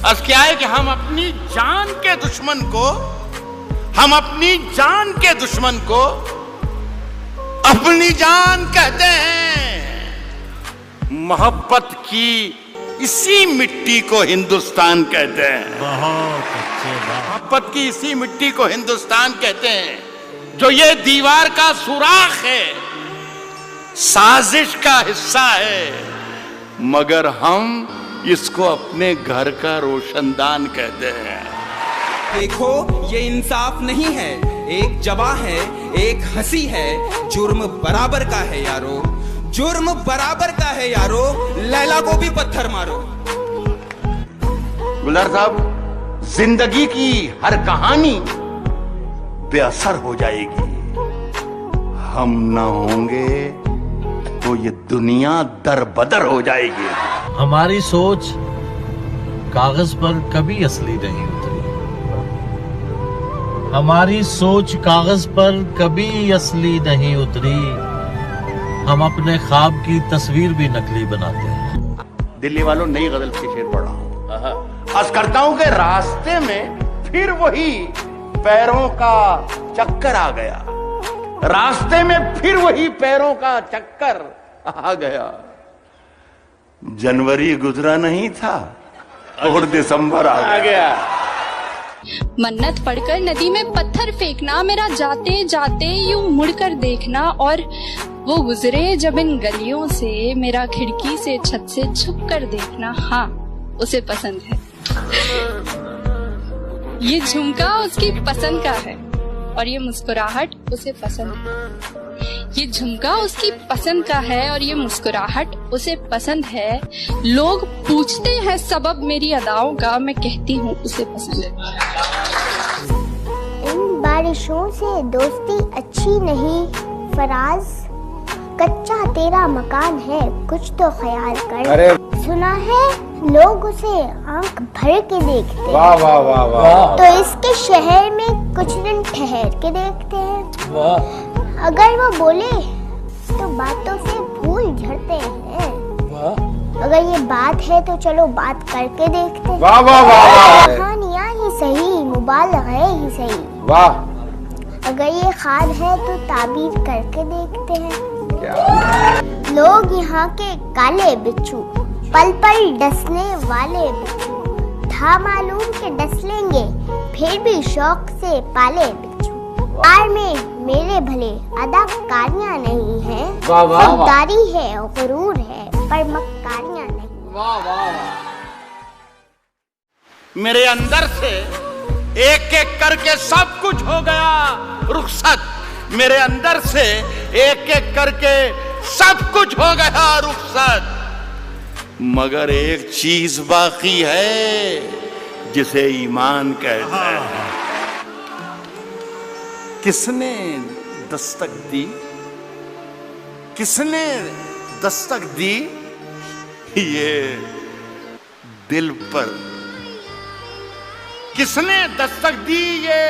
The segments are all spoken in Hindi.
अर्ज क्या है कि हम अपनी जान के दुश्मन को अपनी जान कहते हैं। मोहब्बत की इसी मिट्टी को हिंदुस्तान कहते हैं। बहुत अच्छे बात। मोहब्बत की इसी मिट्टी को हिंदुस्तान कहते हैं, जो ये दीवार का सुराख है, साजिश का हिस्सा है, मगर हम इसको अपने घर का रोशनदान कहते हैं। देखो ये इंसाफ नहीं है, एक जवा है, एक हंसी है, जुर्म बराबर का है यारो, जुर्म बराबर का है यारो, लैला को भी पत्थर मारो। गुलजार साहब, जिंदगी की हर कहानी बेअसर हो जाएगी, हम ना होंगे तो ये दुनिया दरबदर हो जाएगी। हमारी सोच कागज पर कभी असली नहीं उतरी, हमारी सोच कागज पर कभी असली नहीं उतरी, हम अपने ख्वाब की तस्वीर भी नकली बनाते हैं। दिल्ली वालों, नई गजल के शेर पढ़ रहा हूं। अर्ज करता हूं कि रास्ते में फिर वही पैरों का चक्कर आ गया, रास्ते में फिर वही पैरों का चक्कर आ गया। जनवरी गुजरा नहीं था और दिसंबर आ गया। मन्नत पढ़कर नदी में पत्थर फेंकना, मेरा जाते जाते यूं मुड़कर देखना, और वो गुजरे जब इन गलियों से, मेरा खिड़की से छत से छुप कर देखना, हाँ उसे पसंद है। ये झुमका उसकी पसंद का है और ये मुस्कुराहट उसे पसंद है। ये झुमका उसकी पसंद का है और ये मुस्कुराहट उसे पसंद है। लोग पूछते हैं सबब मेरी अदाओं का, मैं कहती हूँ उसे पसंद है। इन बारिशों से दोस्ती अच्छी नहीं फराज, कच्चा तेरा मकान है, कुछ तो ख्याल कर। अरे सुना है लोग उसे आंख भर के देखते हैं। वाह वाह वाह वाह। तो इसके शहर में कुछ दिन ठहर के देखते हैं। वाह। अगर वो बोले तो बातों से फूल झड़ते हैं। वाह। अगर ये बात है तो चलो बात करके देखते हैं। वाह वाह वाह। कहानियाँ ही सही, मुबालग़े ही सही। वाह। अगर ये ख्वाब है तो ताबीर करके देखते हैं। लोग यहाँ के काले बिच्छू, पल पल डसने वाले बिच्छू, था मालूम के डस लेंगे, फिर भी शौक से पाले बिच्छू। प्यार में मेरे भले अदाकारियाँ नहीं हैं, खुददारी है और गुरूर है, पर मक्कारियाँ नहीं। वाह वाह। मेरे अंदर से एक एक करके सब कुछ हो गया रुखसत, मेरे अंदर से एक एक करके सब कुछ हो गया रुखसत, मगर एक चीज बाकी है जिसे ईमान कहते हैं। किसने दस्तक दी, किसने दस्तक दी ये दिल पर, किसने दस्तक दी ये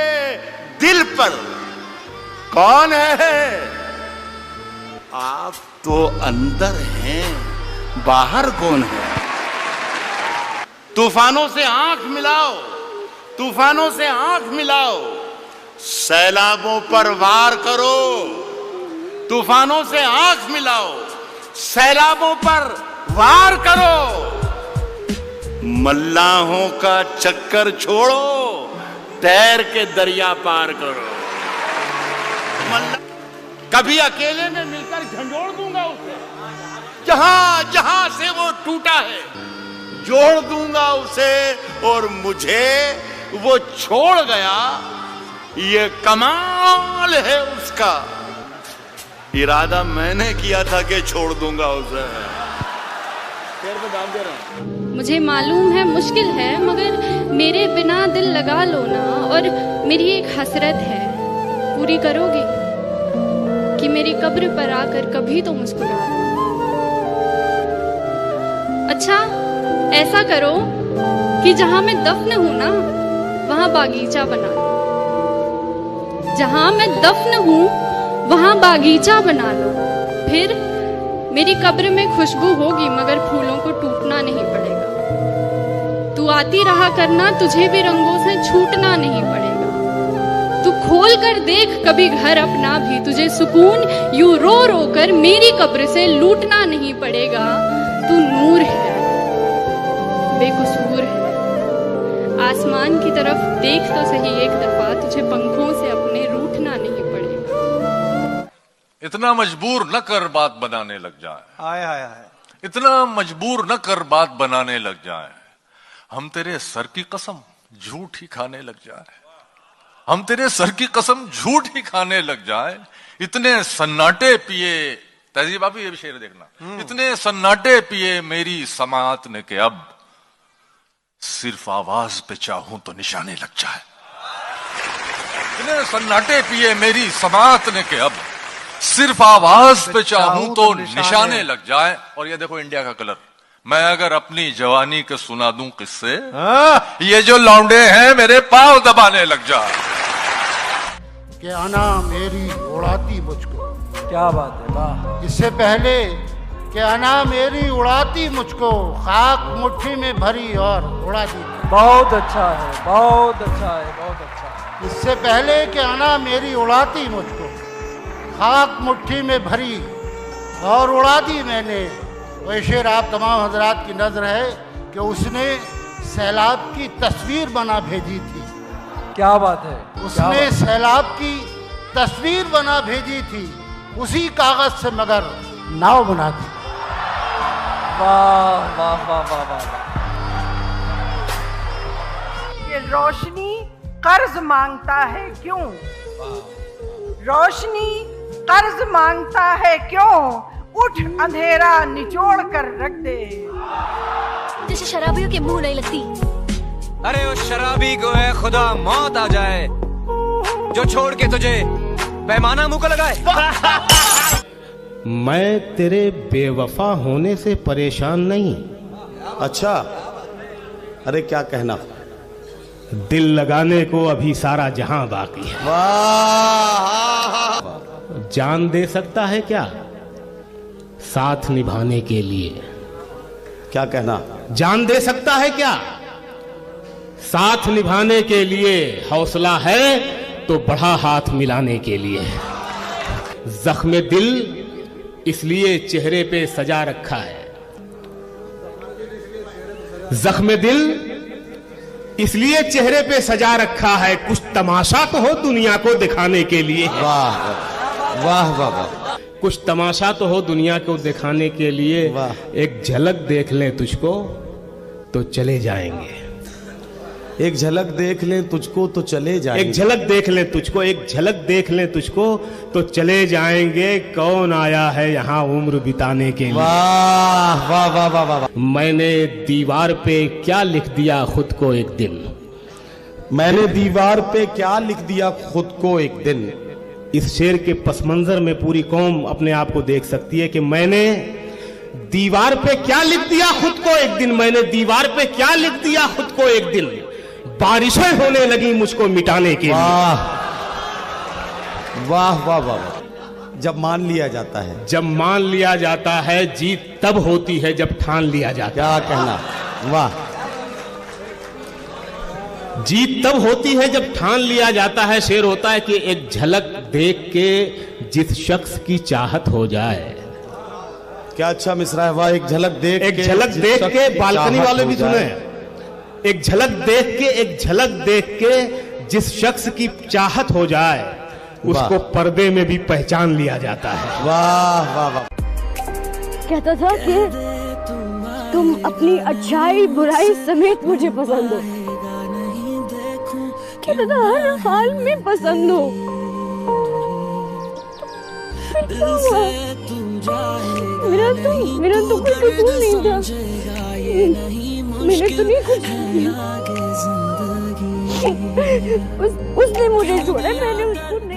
दिल पर, कौन है? आप तो अंदर हैं, बाहर कौन है? तूफानों से आंख मिलाओ, तूफानों से आंख मिलाओ, सैलाबों पर वार करो, तूफानों से आंख मिलाओ, सैलाबों पर वार करो, मल्लाहों का चक्कर छोड़ो, तैर के दरिया पार करो। कभी अकेले में मिलकर झंझोड़ दूंगा उसे, जहां जहां से वो टूटा है जोड़ दूंगा उसे, और मुझे वो छोड़ गया, ये कमाल है उसका। इरादा मैंने किया था कि छोड़ दूंगा उसे। शेर पे दाम दे रहा हूं। मुझे मालूम है मुश्किल है, मगर मेरे बिना दिल लगा लो ना, और मेरी एक हसरत है, पूरी करोगे कि मेरी कब्र पर आकर कभी तो मुस्कुरा दो। अच्छा ऐसा करो कि जहां मैं दफन हूं ना, वहां बागीचा बना लो, जहां मैं दफन हूं वहां बागीचा बना लो, फिर मेरी कब्र में खुशबू होगी, मगर फूलों को टूटना नहीं पड़ेगा। तू गाती रहा करना, तुझे भी रंगों से छूटना नहीं पड़ेगा। तू खोल कर देख कभी घर अपना भी, तुझे सुकून यूं रो रो कर मेरी कब्र से लूटना नहीं पड़ेगा। तू नूर है, बेकसूर है, आसमान की तरफ देख तो सही एक दफा, तुझे पंखों से अपने रूठना नहीं पड़ेगा। इतना मजबूर न कर बात बनाने लग जाए, हाय हाय हाय, इतना मजबूर न कर बात बनाने लग जाए, हम तेरे सर की कसम झूठ ही खाने लग जाए, हम तेरे सर की कसम झूठ ही खाने लग जाए। इतने सन्नाटे पिए, तहजीब आप ये भी शेर देखना, इतने सन्नाटे पिए मेरी समात ने के अब सिर्फ आवाज पे चाहूं तो निशाने लग जाए। इतने सन्नाटे पिए मेरी समात ने के अब सिर्फ आवाज पे चाहूं तो निशाने लग जाए। और ये देखो इंडिया का कलर, मैं अगर अपनी जवानी के सुना दूं किस्से, ये जो लौंडे हैं मेरे पांव दबाने लग जाए। कि आना मेरी उड़ाती मुझको, क्या बात है, वाह। इससे पहले कि आना मेरी उड़ाती मुझको, खाक मुट्ठी में भरी और उड़ा दी। बहुत अच्छा है, बहुत अच्छा है, बहुत अच्छा है। इससे पहले कि आना मेरी उड़ाती मुझको, खाक मुट्ठी में भरी और उड़ा दी मैंने। वह शेर आप तमाम हजरात की नजर है कि उसने सैलाब की तस्वीर बना भेजी थी। क्या बात है, उसने सैलाब की तस्वीर बना भेजी थी, उसी कागज से मगर नाव बना दी। वाह वाह वाह वाह वाह। ये रोशनी कर्ज मांगता है क्यों, रोशनी कर्ज मांगता है क्यों, उठ अंधेरा निचोड़ कर रख दे। जैसे शराबियों के मुंह नहीं लगती। अरे उस शराबी को है खुदा मौत आ जाए, जो छोड़ के तुझे पैमाना मुंह को लगाए। मैं तेरे बेवफा होने से परेशान नहीं। अच्छा, अरे क्या कहना। दिल लगाने को अभी सारा जहां बाकी है। वाह, जान दे सकता है क्या साथ निभाने के लिए? क्या कहना। जान दे सकता है क्या साथ निभाने के लिए? हौसला है तो बढ़ा हाथ मिलाने के लिए। जख्म दिल इसलिए चेहरे पे सजा रखा है, जख्म दिल इसलिए चेहरे पे सजा रखा है, कुछ तमाशा तो हो दुनिया को दिखाने के लिए। वाह वाह वाह वाह, कुछ तमाशा तो हो दुनिया को दिखाने के लिए। एक झलक देख लें तुझको तो चले जाएंगे, एक झलक देख लें तुझको तो चले जाएंगे, एक झलक देख लें तुझको, एक झलक देख लें तुझको तो चले जाएंगे। कौन आया है यहाँ उम्र बिताने के लिए? वाह वाह वाह वाह वाह। मैंने दीवार पे क्या लिख दिया खुद को एक दिन, मैंने दीवार पे क्या लिख दिया खुद को एक दिन। इस शेर के पस मंजर में पूरी कौम अपने आप को देख सकती है कि मैंने दीवार पे क्या लिख दिया खुद को एक दिन, मैंने दीवार पे क्या लिख दिया खुद को एक दिन। बारिशें होने लगी मुझको मिटाने के लिए। वाह वाह वाह। जब मान लिया जाता है, जब मान लिया जाता है, जीत तब होती है जब ठान लिया जाता है। क्या कहना। वाह। जीत तब होती है जब ठान लिया जाता है। शेर होता है कि एक झलक देख के जिस शख्स की चाहत हो जाए। क्या अच्छा मिसरा है। वाह। एक झलक देख, एक झलक देख के, बालकनी वाले भी सुने, एक झलक देख के, एक झलक देख के जिस शख्स की चाहत हो जाए उसको पर्दे में भी पहचान लिया जाता है। वाह वाह वाह। कहता था कि तुम अपनी अच्छाई बुराई समेत मुझे पसंद हो, कहता था हर हाल में पसंद हो। मेरा तो कोई कसूर नहीं था, मैंने तो नहीं कुछ किया। उसने मुझे छोड़ा, मैंने उसको नहीं